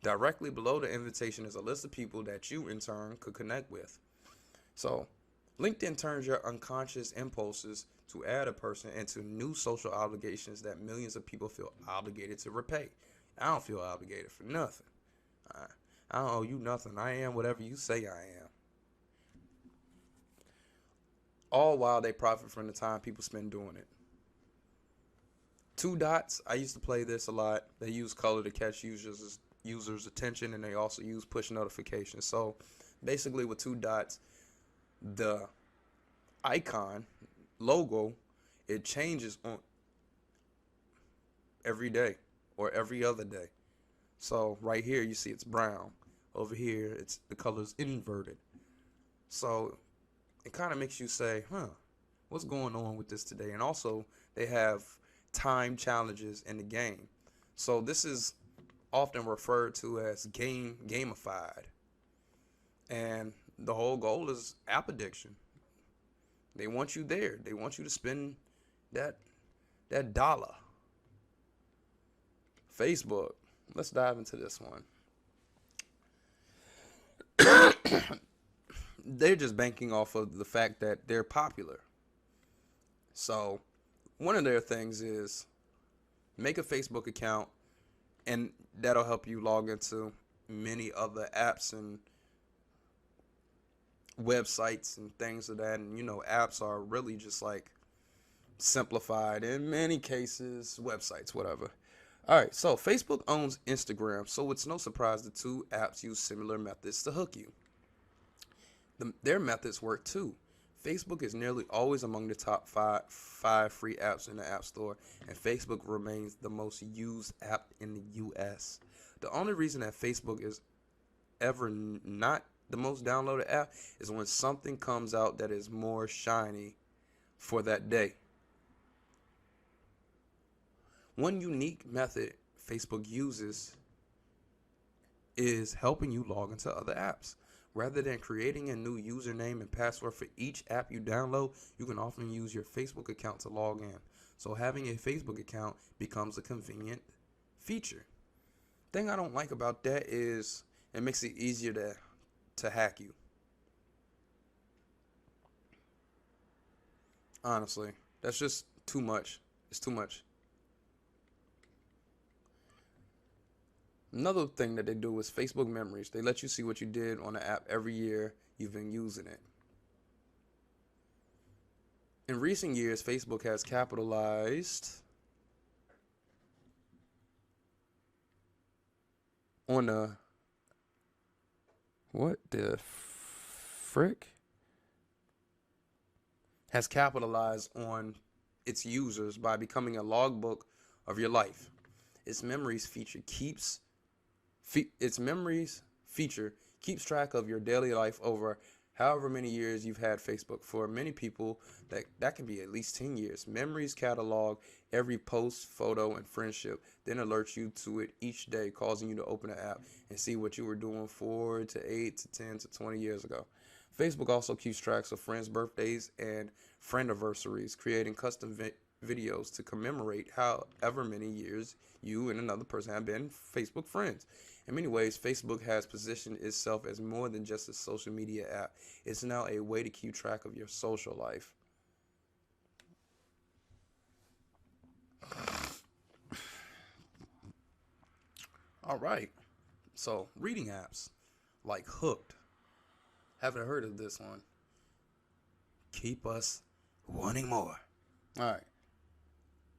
directly below the invitation is a list of people that you in turn could connect with. So LinkedIn turns your unconscious impulses to add a person into new social obligations that millions of people feel obligated to repay. I don't feel obligated for nothing. I don't owe you nothing. I am whatever you say I am. All while they profit from the time people spend doing it. Two dots, I used to play this a lot. They use color to catch users' attention, and they also use push notifications. So basically with two dots, the icon logo, it changes on every day or every other day. So right here you see it's brown. Over here it's the color's inverted. So it kind of makes you say, what's going on with this today? And also they have time challenges in the game. So this is often referred to as gamified. And the whole goal is app addiction. They want you there. They want you to spend that dollar. Facebook. Let's dive into this one. They're just banking off of the fact that they're popular. So one of their things is make a Facebook account, and that'll help you log into many other apps and websites and things of that. And apps are really just like simplified, in many cases, websites, whatever. All right, so Facebook owns Instagram, so it's no surprise the two apps use similar methods to hook you. Their methods work too. Facebook is nearly always among the top five free apps in the App Store, and Facebook remains the most used app in the US. The only reason that Facebook is ever not the most downloaded app is when something comes out that is more shiny for that day. One unique method Facebook uses is helping you log into other apps. Rather than creating a new username and password for each app you download, you can often use your Facebook account to log in. So having a Facebook account becomes a convenient feature. Thing I don't like about that is it makes it easier to hack you. Honestly, that's just too much. It's too much. Another thing that they do is Facebook Memories. They let you see what you did on the app every year you've been using it. In recent years, Facebook has capitalized on the what the frick? Has capitalized on its users by becoming a logbook of your life. Its memories feature keeps its memories feature keeps track of your daily life over however many years you've had Facebook. For many people, that can be at least 10 years. Memories catalog every post, photo, and friendship, then alerts you to it each day, causing you to open the app and see what you were doing 4 to 8 to 10 to 20 years ago. Facebook also keeps tracks of friends' birthdays and friend anniversaries, creating custom videos to commemorate however many years you and another person have been Facebook friends. In many ways, Facebook has positioned itself as more than just a social media app. It's now a way to keep track of your social life. All right. So, reading apps like Hooked. Haven't heard of this one. Keep us wanting more. All right.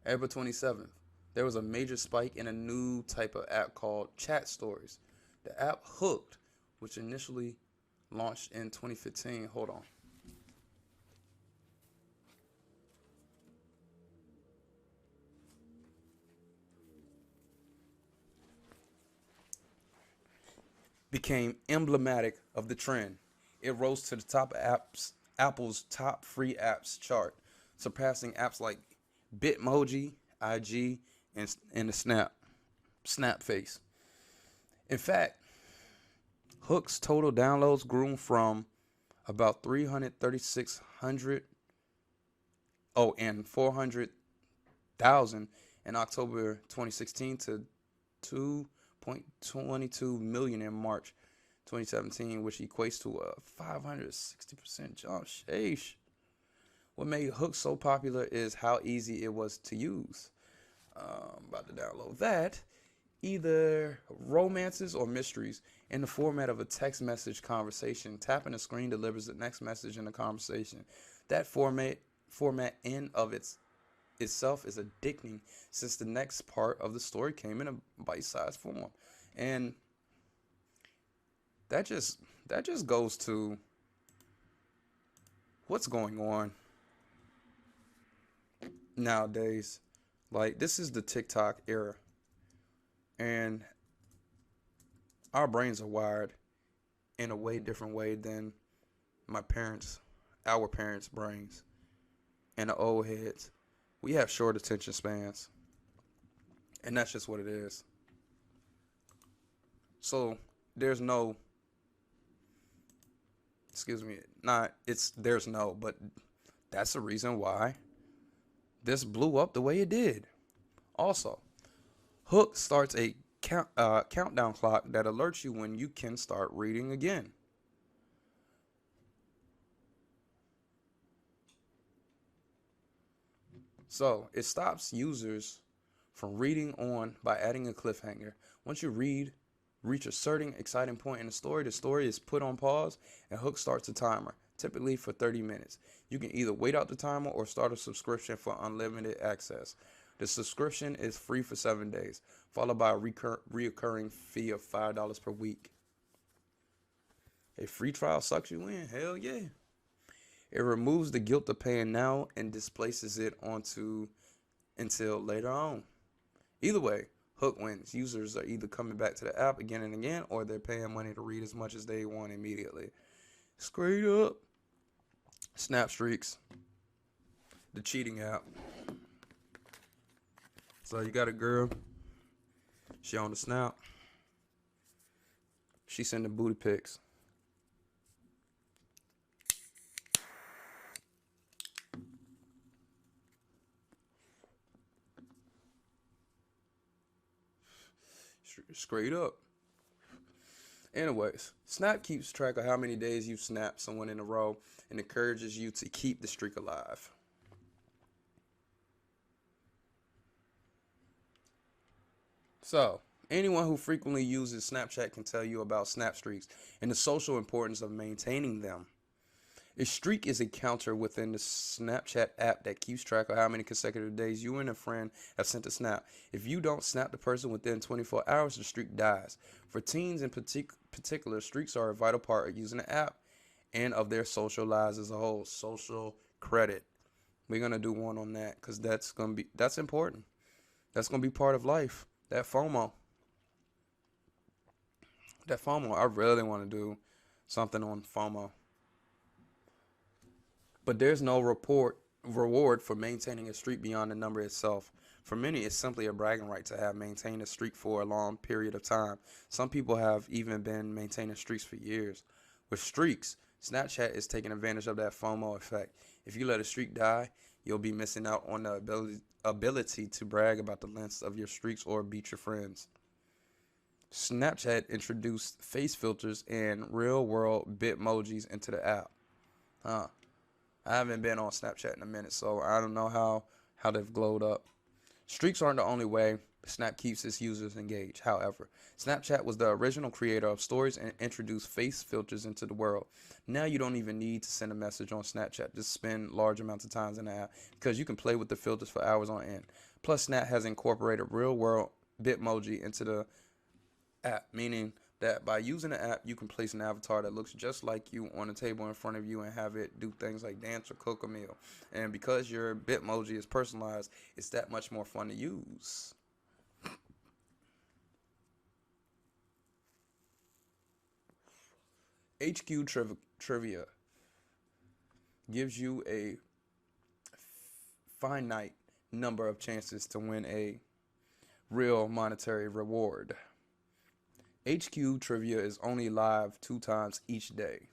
April 27th. There was a major spike in a new type of app called chat stories. The app Hooked, which initially launched in 2015. Hold on. Became emblematic of the trend. It rose to the top of Apple's top free apps chart, surpassing apps like Bitmoji, IG, and the Snap Face. In fact, Hook's total downloads grew from about 336,000 and 400,000 in October 2016 to 2.22 million in March 2017, which equates to a 560% jump. Sheesh. What made Hook so popular is how easy it was to use. About to download that. Either romances or mysteries in the format of a text message conversation. Tapping the screen delivers the next message in the conversation. That format in of itself is addicting, since the next part of the story came in a bite-sized form. And that just goes to what's going on nowadays. Like, this is the TikTok era, and our brains are wired in a way different way than our parents' brains. And the old heads, we have short attention spans, and that's just what it is. So there's no, but that's the reason why this blew up the way it did. Also, Hook starts a countdown clock that alerts you when you can start reading again. So it stops users from reading on by adding a cliffhanger. Once you reach a certain exciting point in the story is put on pause, and Hook starts a timer, typically for 30 minutes. You can either wait out the timer or start a subscription for unlimited access. The subscription is free for 7 days, followed by a reoccurring fee of $5 per week. A free trial sucks you in. Hell yeah. It removes the guilt of paying now and displaces it onto until later on. Either way, Hook wins. Users are either coming back to the app again and again, or they're paying money to read as much as they want immediately. Straight up. Snap Streaks, the cheating app. So you got a girl, she on the Snap, she sending booty pics. Straight up. Anyways, Snap keeps track of how many days you've snapped someone in a row and encourages you to keep the streak alive. So, Anyone who frequently uses Snapchat can tell you about snap streaks and the social importance of maintaining them. A streak is a counter within the Snapchat app that keeps track of how many consecutive days you and a friend have sent a snap. If you don't snap the person within 24 hours, the streak dies. For teens in particular, streaks are a vital part of using the app and of their social lives as a whole. Social credit. We're gonna do one on that because that's important. That's gonna be part of life. That FOMO. That FOMO. I really want to do something on FOMO. But there's no reward for maintaining a streak beyond the number itself. For many, it's simply a bragging right to have maintained a streak for a long period of time. Some people have even been maintaining streaks for years. With streaks, Snapchat is taking advantage of that FOMO effect. If you let a streak die, you'll be missing out on the ability to brag about the lengths of your streaks or beat your friends. Snapchat introduced face filters and real-world Bitmojis into the app. Huh. I haven't been on Snapchat in a minute, so I don't know how they've glowed up. Streaks aren't the only way Snap keeps its users engaged. However, Snapchat was the original creator of stories and introduced face filters into the world. Now you don't even need to send a message on Snapchat. Just spend large amounts of time in the app because you can play with the filters for hours on end. Plus, Snap has incorporated real-world Bitmoji into the app, meaning that by using the app, you can place an avatar that looks just like you on a table in front of you and have it do things like dance or cook a meal. And because your Bitmoji is personalized, it's that much more fun to use. HQ Trivia gives you a finite number of chances to win a real monetary reward. HQ Trivia is only live 2 times each day.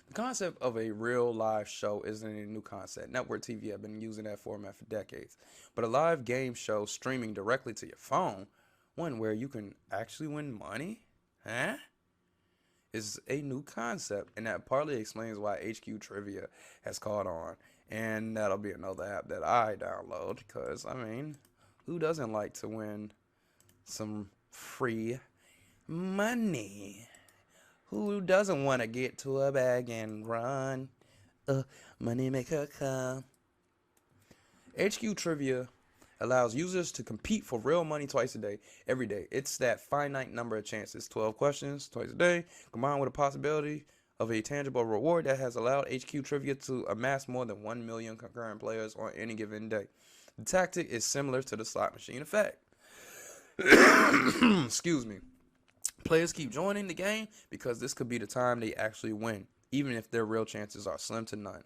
The concept of a real live show isn't a new concept. Network TV have been using that format for decades. But a live game show streaming directly to your phone, one where you can actually win money, is a new concept. And that partly explains why HQ Trivia has caught on. And that'll be another app that I download because, I mean, who doesn't like to win some free money? Who doesn't want to get to a bag and run? Money maker come. HQ Trivia allows users to compete for real money twice a day, every day. It's that finite number of chances, 12 questions twice a day, combined with a possibility of a tangible reward that has allowed HQ Trivia to amass more than 1 million concurrent players on any given day. The tactic is similar to the slot machine effect. Excuse me. Players keep joining the game because this could be the time they actually win, even if their real chances are slim to none.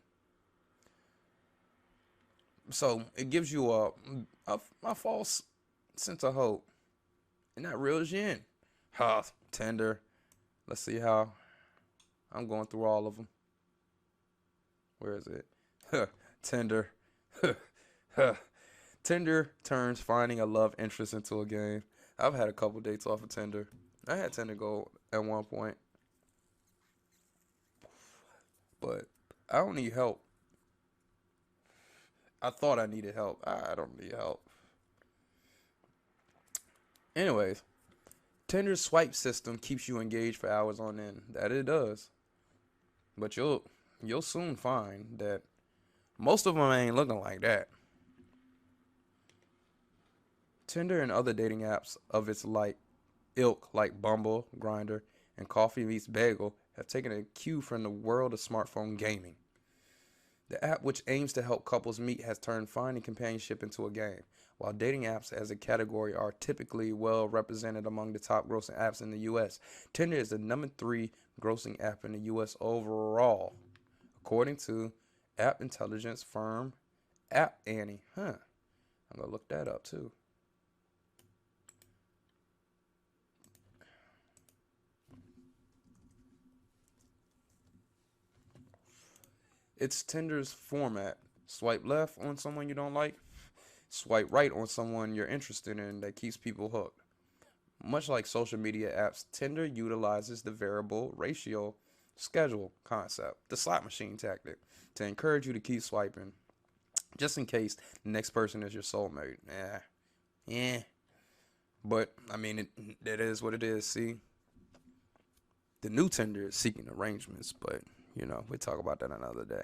So it gives you a false sense of hope, and that reels you in. Tinder. Let's see how I'm going through all of them. Where is it? Tinder. Tinder turns finding a love interest into a game. I've had a couple dates off of Tinder. I had Tinder Gold at one point. But I don't need help. I thought I needed help. I don't need help. Anyways, Tinder's swipe system keeps you engaged for hours on end. That it does. But you'll soon find that most of them ain't looking like that. Tinder and other dating apps of its ilk like Bumble, Grindr, and Coffee Meets Bagel have taken a cue from the world of smartphone gaming. The app, which aims to help couples meet, has turned finding companionship into a game. While dating apps as a category are typically well represented among the top grossing apps in the U.S., Tinder is the number 3 grossing app in the U.S. overall, according to app intelligence firm App Annie. I'm going to look that up too. It's Tinder's format. Swipe left on someone you don't like, swipe right on someone you're interested in that keeps people hooked. Much like social media apps, Tinder utilizes the variable ratio schedule concept, the slot machine tactic, to encourage you to keep swiping, just in case the next person is your soulmate. But I mean, that is what it is. See, the new Tinder is seeking arrangements, but we'll talk about that another day.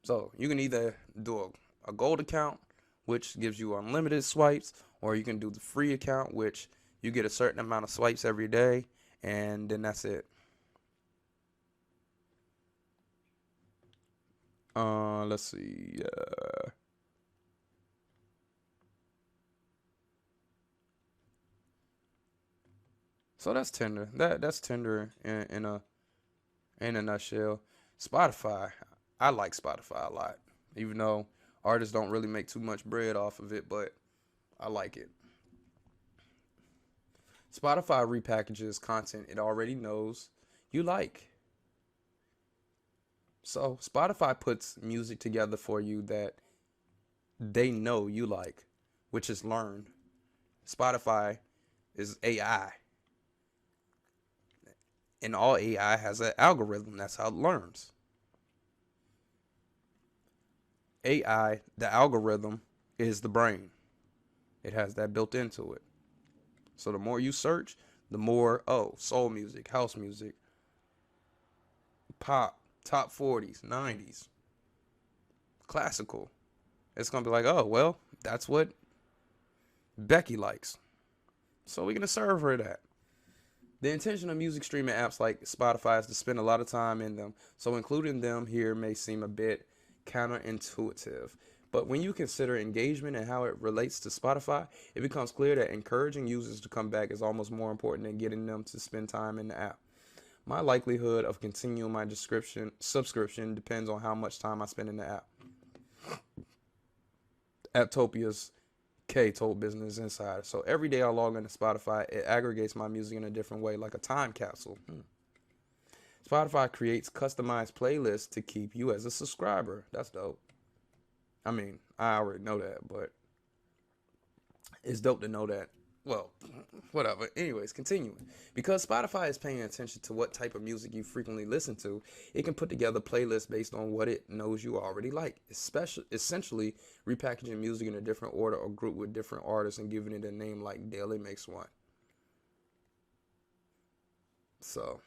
So you can either do a gold account, which gives you unlimited swipes, or you can do the free account, which you get a certain amount of swipes every day, and then that's it. Let's see. So that's Tinder. That's Tinder in a nutshell. Spotify. I like Spotify a lot, even though artists don't really make too much bread off of it, but I like it. Spotify repackages content it already knows you like. So Spotify puts music together for you that they know you like, which is learned. Spotify is AI, and all AI has an algorithm. That's how it learns. AI, the algorithm, is the brain. It has that built into it. So the more you search, the more, soul music, house music, pop, top 40s, 90s, classical. It's going to be like, oh, well, that's what Becky likes. So we're going to serve her that. The intention of music streaming apps like Spotify is to spend a lot of time in them, so including them here may seem a bit counterintuitive. But when you consider engagement and how it relates to Spotify, it becomes clear that encouraging users to come back is almost more important than getting them to spend time in the app. My likelihood of continuing my subscription depends on how much time I spend in the app. Apptopia's K told Business Insider. So every day I log into Spotify, it aggregates my music in a different way, like a time capsule. Spotify creates customized playlists to keep you as a subscriber. That's dope. I mean, I already know that, but it's dope to know that. Well, whatever. Anyways, continuing. Because Spotify is paying attention to what type of music you frequently listen to, it can put together playlists based on what it knows you already like, essentially repackaging music in a different order or group with different artists and giving it a name like Daily Makes One. So,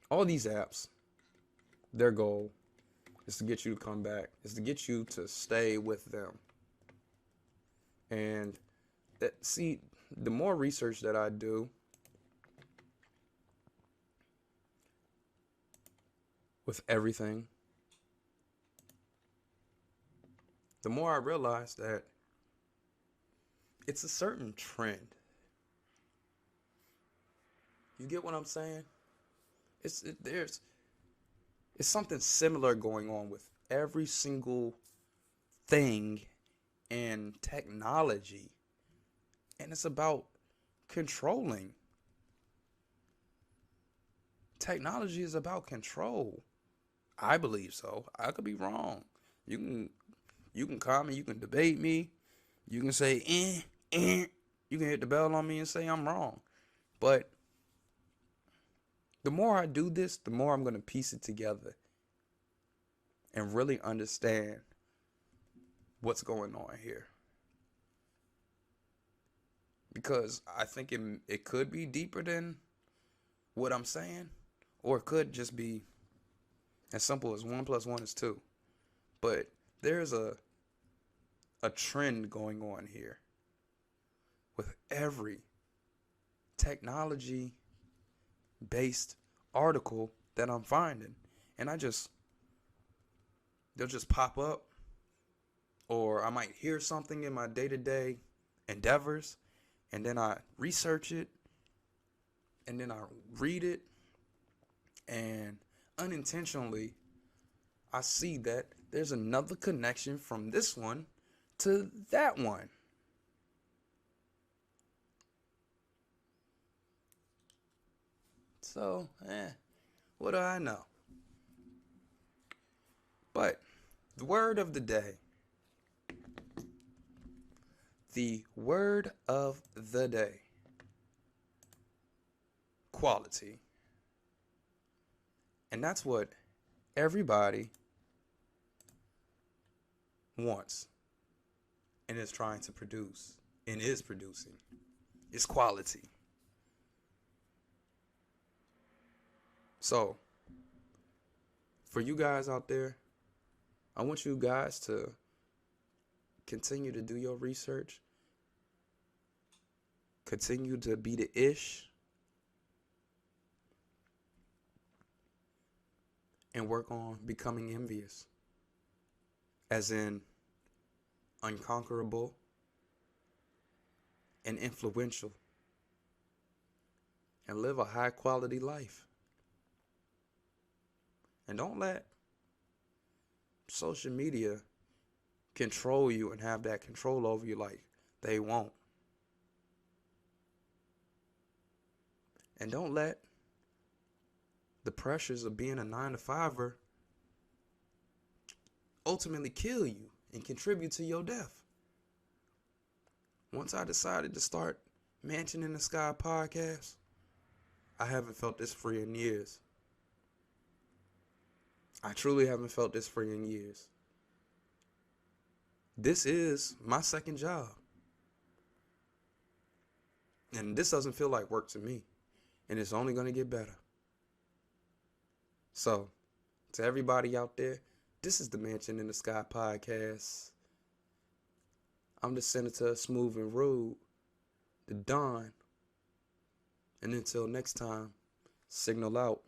all these apps, their goal is to get you to come back, is to get you to stay with them. And see, the more research that I do with everything, the more I realize that it's a certain trend. You get what I'm saying? There's it's something similar going on with every single thing in technology, and it's about controlling. Technology is about control. I believe so. I could be wrong. You can comment, you can debate me, you can say you can hit the bell on me and say I'm wrong. But the more I do this, the more I'm gonna piece it together and really understand what's going on here. Because I think it could be deeper than what I'm saying, or it could just be as simple as 1 plus 1 is 2. But there's a trend going on here with every technology based article that I'm finding. And they'll just pop up, or I might hear something in my day-to-day endeavors, and then I research it, and then I read it, and unintentionally I see that there's another connection from this one to that one. So, what do I know? But the word of the day. The word of the day. Quality. And that's what everybody wants and is trying to produce and is producing. It's quality. So, for you guys out there, I want you guys to continue to do your research. Continue to be the ish. And work on becoming envious. As in, unconquerable and influential. And live a high quality life. And don't let social media control you and have that control over you like they won't. And don't let the pressures of being a 9-to-5er ultimately kill you and contribute to your death. Once I decided to start Mansion in the Sky podcast, I haven't felt this free in years. I truly haven't felt this free in years. This is my second job. And this doesn't feel like work to me. And it's only going to get better. So, to everybody out there, this is the Mansion in the Sky podcast. I'm the Senator, Smooth and Rude, the Don. And until next time, signal out.